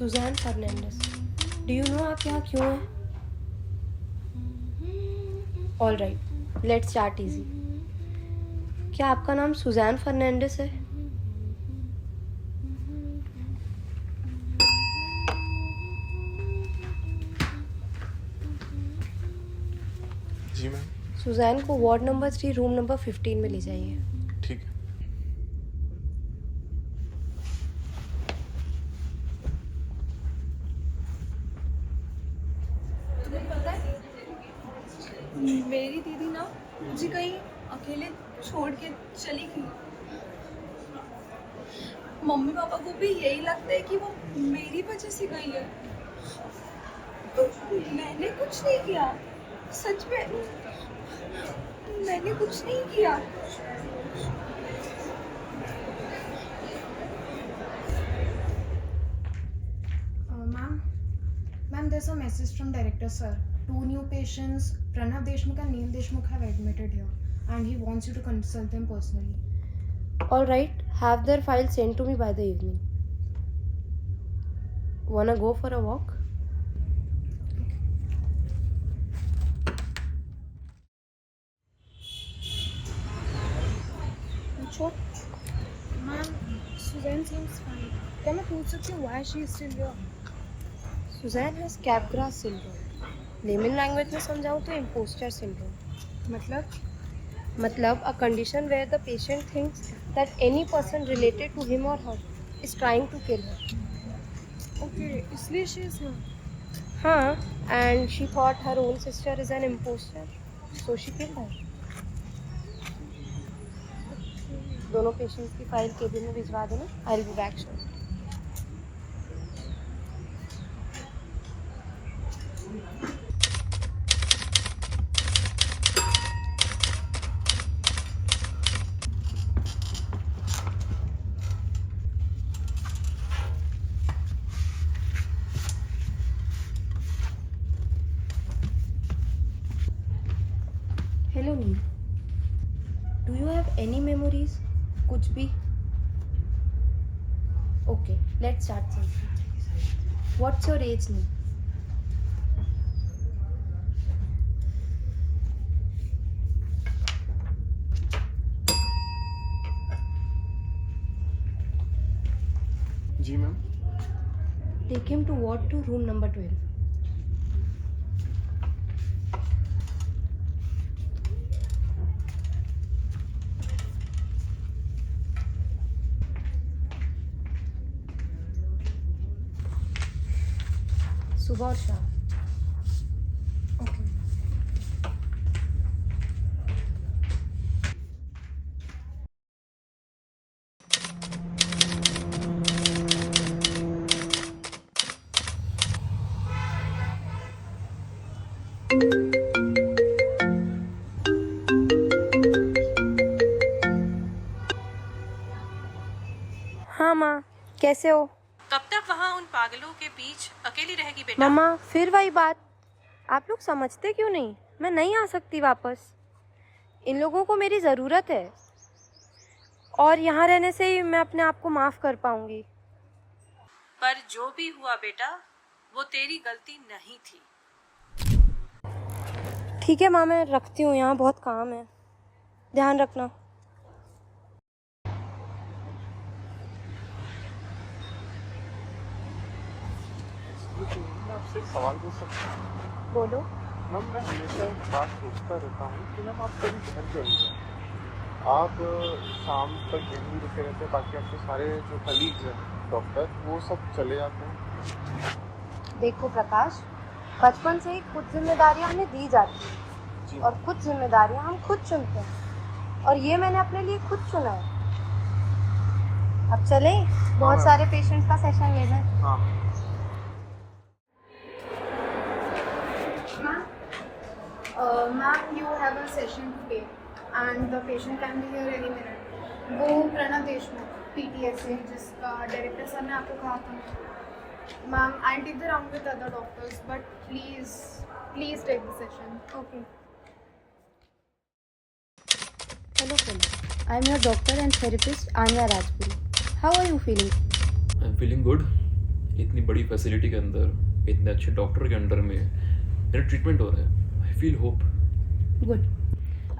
Suzanne Fernandes, do you know आप यहाँ क्यों हैं? All right, let's start easy. क्या आपका नाम सुजैन फर्नांडिस है? जी मैम। सुजैन को वार्ड नंबर 3 रूम नंबर 15 में ले जाइए। ठीक है। तुम्हें पता है मेरी दीदी ना मुझे कहीं अकेले छोड़ के चली गई। मम्मी पापा को भी यही लगता है कि वो मेरी वजह से गई है। तो मैंने कुछ नहीं किया, सच में मैंने कुछ नहीं किया। Ma'am, there's a message from director sir. 2 new patients, Pranav Deshmukh and Neil Deshmukh, have admitted here, and he wants you to consult them personally. All right, have their file sent to me by the evening. Wanna go for a walk? Sure. Ma'am, Suzanne seems fine. क्या मैं पूछ सकती हूँ why she is still here? Suzanne has Capgras syndrome. Layman language में समझाऊँ तो imposter syndrome. मतलब a condition where the patient thinks that any person related to him or her is trying to kill her. Okay, इसलिए she is here. हाँ, and she thought her own sister is an imposter, so she killed her. दोनों patients की file cabin में भिजवा देना. I will be back short. Hello Neel, do you have any memories? कुछ भी? Okay, let's start simple. What's your age Neel? जी ma'am. Take him to ward 2 room number 12. सुबह और शाम. Okay. हाँ माँ, कैसे हो? कब तक वहाँ उन पागलों के बीच अकेली रहेगी बेटा? मम्मा, फिर वही बात. आप लोग समझते क्यों नहीं? मैं नहीं आ सकती वापस. इन लोगों को मेरी ज़रूरत है, और यहाँ रहने से ही मैं अपने आप को माफ़ कर पाऊँगी. पर जो भी हुआ बेटा, वो तेरी गलती नहीं थी। ठीक है माँ, मैं रखती हूँ, यहाँ बहुत काम है. ध्यान रखना. मैं आपसे एक सवाल पूछ सकता हूँ? बोलो. मैम, मैं हमेशा एक बात सोचता रहता हूँ कि मैम आप कभी घर क्यों नहीं जाते? आप शाम तक यहीं रुके रहते हैं, बाकी आपके सारे जो कलीग्स हैं डॉक्टर, वो सब चले जाते हैं। देखो प्रकाश, बचपन से ही कुछ जिम्मेदारियाँ हमें दी जाती जी। हैं, और कुछ जिम्मेदारियाँ हम खुद चुनते हैं, और ये मैंने अपने लिए खुद चुना है. अब चले, बहुत हाँ। सारे पेशेंट्स का सेशन लेना है. हाँ। Ma'am, you have a session today, and the patient can be here any minute. वो प्रणव देशमुख, PTSA, जिसका डायरेक्टर सर ने आपको कहा था. Ma'am, I'll take the round with other doctors, but please take the session. Okay. Hello friends, I am your doctor and therapist Anya Rajpuri. How are you feeling? I'm feeling good. इतनी बड़ी facility के अंदर इतने अच्छे doctor के under में मेरा treatment हो रहा है। I feel hope. गुड।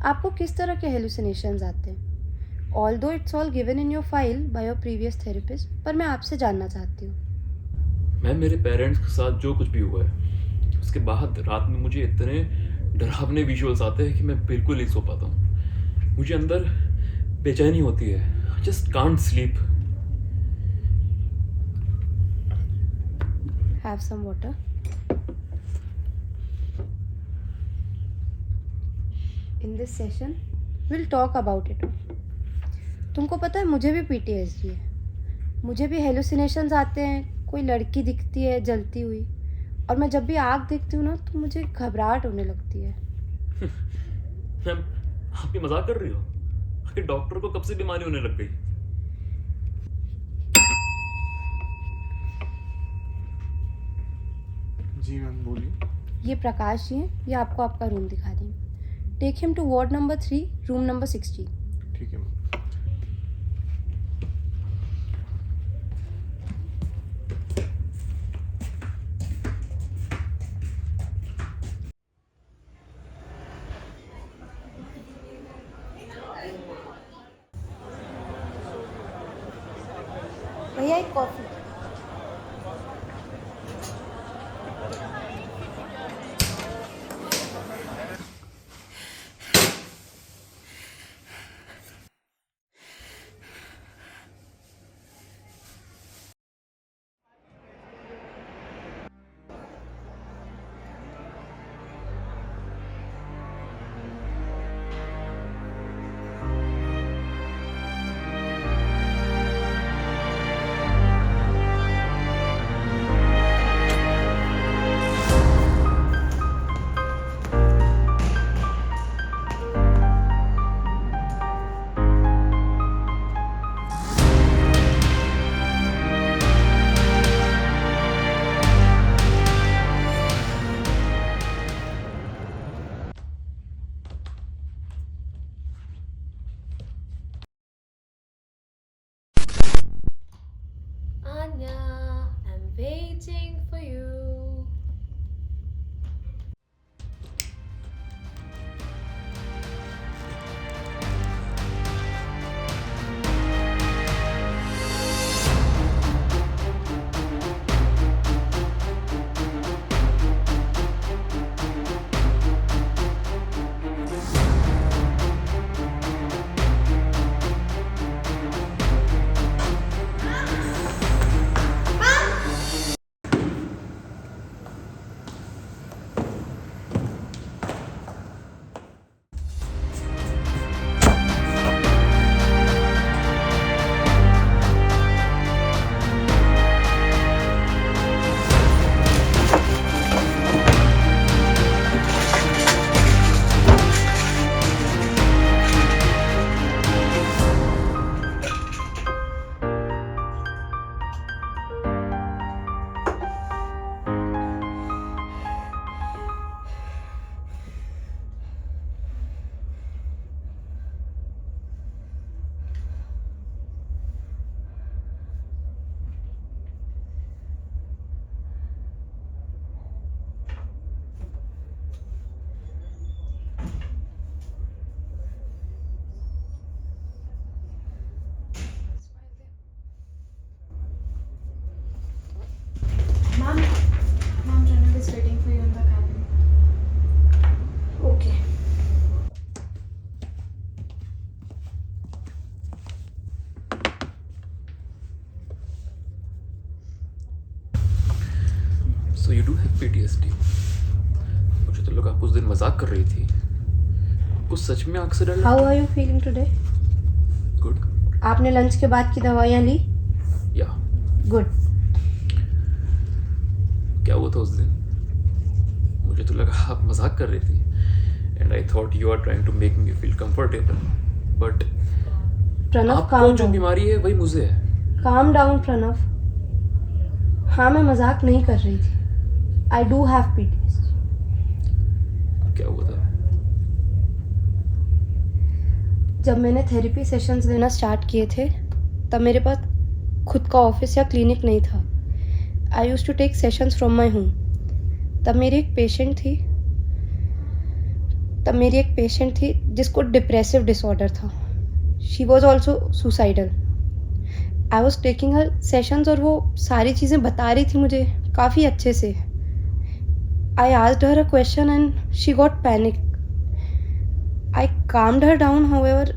आपको किस तरह के हेलुसिनेशंस आते हैं? Although it's all given in your file by your previous therapist, पर मैं आपसे जानना चाहती हूँ। मैम, मेरे पेरेंट्स के साथ जो कुछ भी हुआ है उसके बाद रात में मुझे इतने डरावने विजुअल्स आते हैं कि मैं बिल्कुल नहीं सो पाता हूँ। मुझे अंदर बेचैनी होती है। Just can't sleep. Have some water. In this session will talk about it. तुमको पता है मुझे भी PTSD है। मुझे भी हेलुसिनेशंस आते हैं, कोई लड़की दिखती है जलती हुई, और मैं जब भी आग देखती हूँ ना तो मुझे घबराहट होने लगती है। मैम, आप ये मजाक कर रही हो? आखिर डॉक्टर को कब से बीमारी होने लग गई? जी मैम बोलिए। ये प्रकाश जी हैं, ये आपको आपका रूम दिखा देंगे। Take him to ward number 3, room number 16। ठीक है मैम। भैया एक coffee. Anya, I'm waiting for you. Mom, Janal is waiting for you in the cabin. Okay. So you do have PTSD? मुझे तो लगा आप उस दिन मजाक कर रही थी। आपको सच में आंख से डर लगा? How are you feeling today? Good. आपने लंच के बाद की दवाइयाँ ली? Yeah. गुड। क्या हुआ था उस दिन? मुझे तो लगा आप मजाक कर रही थी। And I thought you are trying to make me feel comfortable. But Pranav, आपको calm जो down. बीमारी है वही मुझे है। Calm down, Pranav. हाँ, मैं मजाक नहीं कर रही थी। I do have PTSD. क्या हुआ था? जब मैंने थेरेपी सेशंस लेना स्टार्ट किए थे तब मेरे पास खुद का ऑफिस या क्लिनिक नहीं था। I used to take sessions from my home. तब मेरी एक पेशेंट थी जिसको डिप्रेसिव डिसऑर्डर था। She was also suicidal. I was taking her sessions और वो सारी चीज़ें बता रही थी मुझे काफ़ी अच्छे से। I asked her a question and she got panic. I calmed her down, however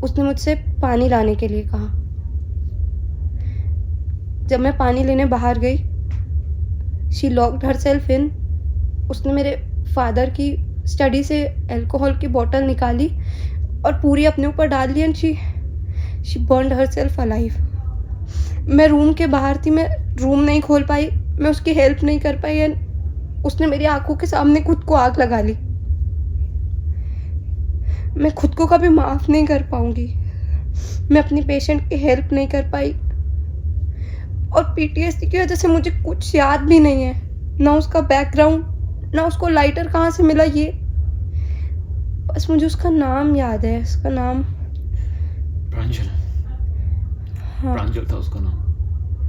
उसने मुझसे पानी लाने के लिए कहा। जब मैं पानी लेने बाहर गई, she locked her self in. उसने मेरे फादर की स्टडी से अल्कोहल की बोतल निकाली और पूरी अपने ऊपर डाल ली and she burned herself alive. मैं रूम के बाहर थी, मैं रूम नहीं खोल पाई, मैं उसकी हेल्प नहीं कर पाई एंड उसने मेरी आंखों के सामने खुद को आग लगा ली। मैं खुद को कभी माफ़ नहीं कर पाऊंगी। मैं अपनी पेशेंट की हेल्प नहीं कर पाई और पीटीएसडी की वजह से मुझे कुछ याद भी नहीं है, ना उसका बैकग्राउंड, ना उसको लाइटर कहाँ से मिला। ये बस मुझे उसका नाम याद है। उसका नाम प्रांजल। हाँ, प्रांजल था उसका नाम।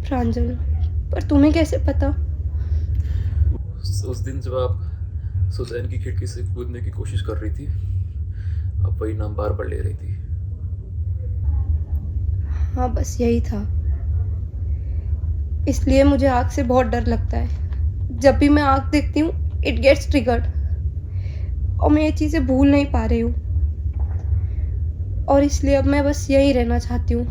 प्रांजल। पर तुम्हें कैसे पता? उस दिन जब आप सुजैन की खिड़की से कूदने की कोशिश कर रही थी, आप वही नाम बार बार ले रही थी। हाँ, बस यही था। इसलिए मुझे आग से बहुत डर लगता है। जब भी मैं आग देखती हूँ, इट गेट्स ट्रिगर्ड और मैं ये चीज़ें भूल नहीं पा रही हूँ। और इसलिए अब मैं बस यहीं रहना चाहती हूँ।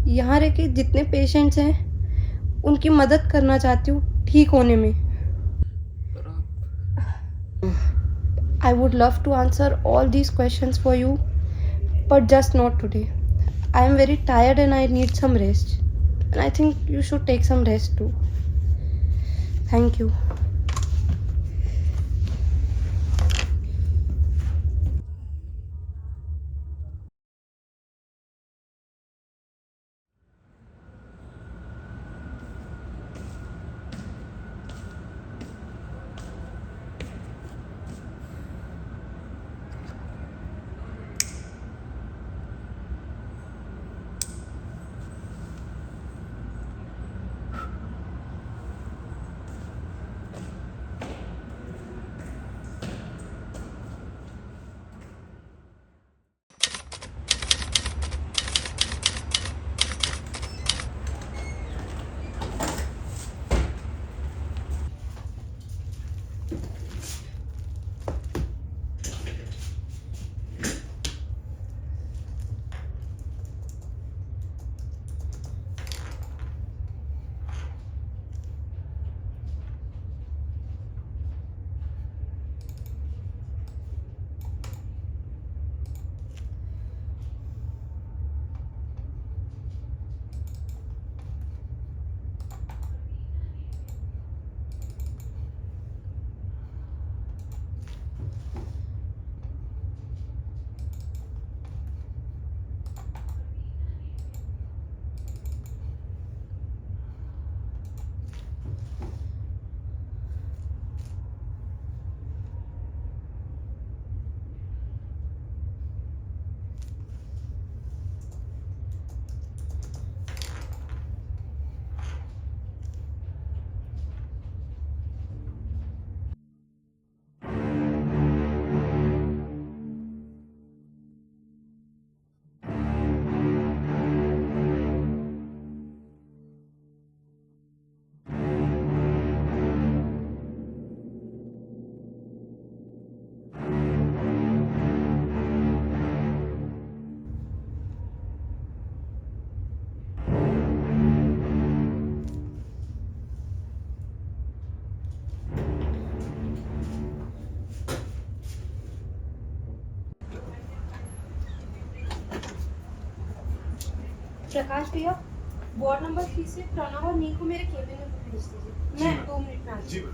यहाँ रह के जितने पेशेंट्स हैं उनकी मदद करना चाहती हूँ ठीक होने में। पर आप I would love to answer all these questions for you, but just not today. I am very tired and I need some rest. And I think you should take some rest too. Thank you. प्रकाश भैया, ward number 3 से प्रणव और नी को मेरे cabin में भेज दीजिए। मैं 2 minute में आती हूँ।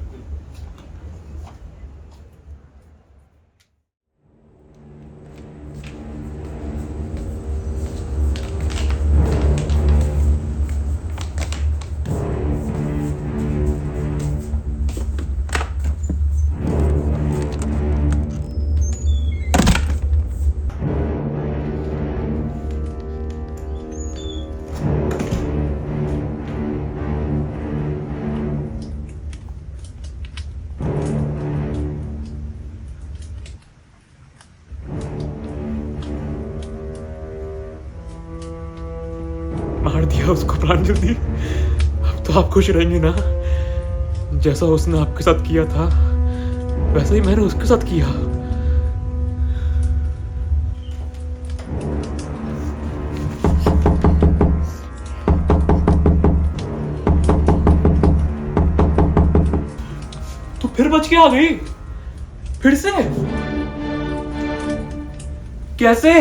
उसको प्रांजल दी। अब तो आप खुश रहेंगे ना? जैसा उसने आपके साथ किया था वैसा ही मैंने उसके साथ किया। तो फिर बच के आ गई? फिर से? कैसे?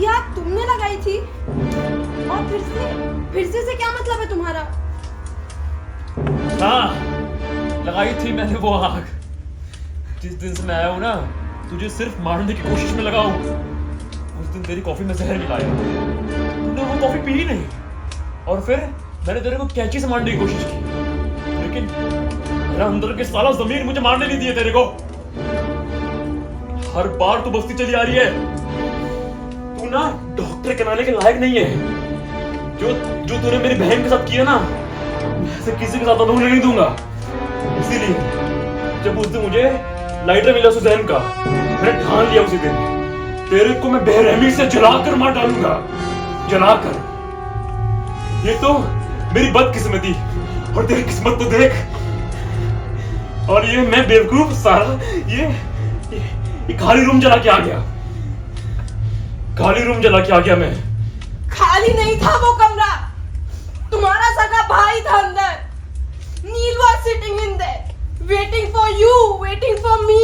यार तुमने लगाई थी और फिर से क्या मतलब है तुम्हारा? हाँ, लगाई थी मैंने वो आग। जिस दिन से मैं आया हूं ना, तुझे सिर्फ मारने की कोशिश में लगाऊं। उस दिन तेरी कॉफी में जहर मिलाया, तूने वो कॉफी पी नहीं, और फिर मैंने तेरे को कैंची से मारने की कोशिश की, लेकिन मेरा अंदर के साला जमीन मुझे मारने नहीं दिए तेरे को। हर बार तू बस्ती चली आ रही है। तू ना डॉक्टर कहलाने के लायक नहीं है। जो तूने मेरी बहन के साथ किया ना, मैं ऐसे किसी के साथ होने नहीं दूंगा। इसीलिए जब उस दिन मुझे लाइटर मिला सुजैन का, मैंने ठान लिया उसी दिन तेरे को मैं बेरहमी से जलाकर मार डालूंगा, जलाकर। ये तो मेरी बदकिस्मती, और तेरी किस्मत तो देख। और ये मैं बेवकूफ सारा ये खाली रूम जला के आ गया। खाली रूम जला के आ गया मैं। खाली नहीं था वो कमरा, तुम्हारा सगा भाई था अंदर। नील was sitting in there, waiting for you, waiting for me.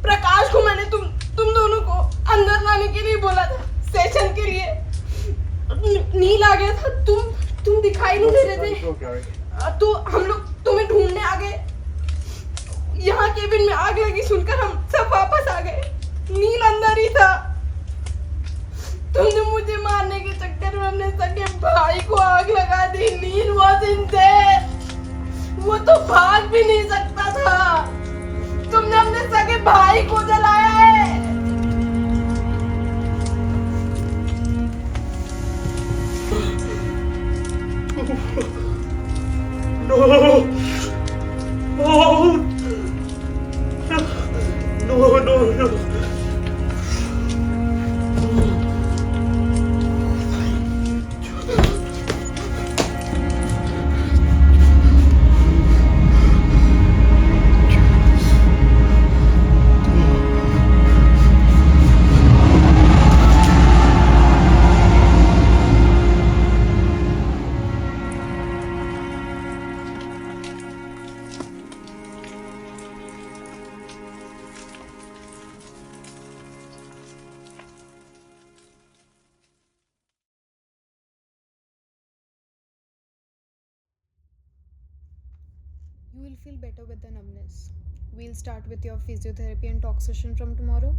प्रकाश को मैंने तुम दोनों को अंदर लाने के लिए बोला था, सेशन के लिए। नील आ गया था, तुम दिखाई नहीं दे रहे थे, तो हम लोग तुम्हें ढूंढने आ गए। यहाँ केबिन में आग लगी सुनकर हम सब वापस आ गए। नील अंदर ही था। तुमने मुझे मारने के चक्कर में अपने सगे भाई को आग लगा दी। नील was in there, वो तो भाग भी नहीं सकता था। तुमने अपने सगे भाई को जलाया है। No! No! You will feel better with the numbness. We'll start with your physiotherapy and talk session from tomorrow.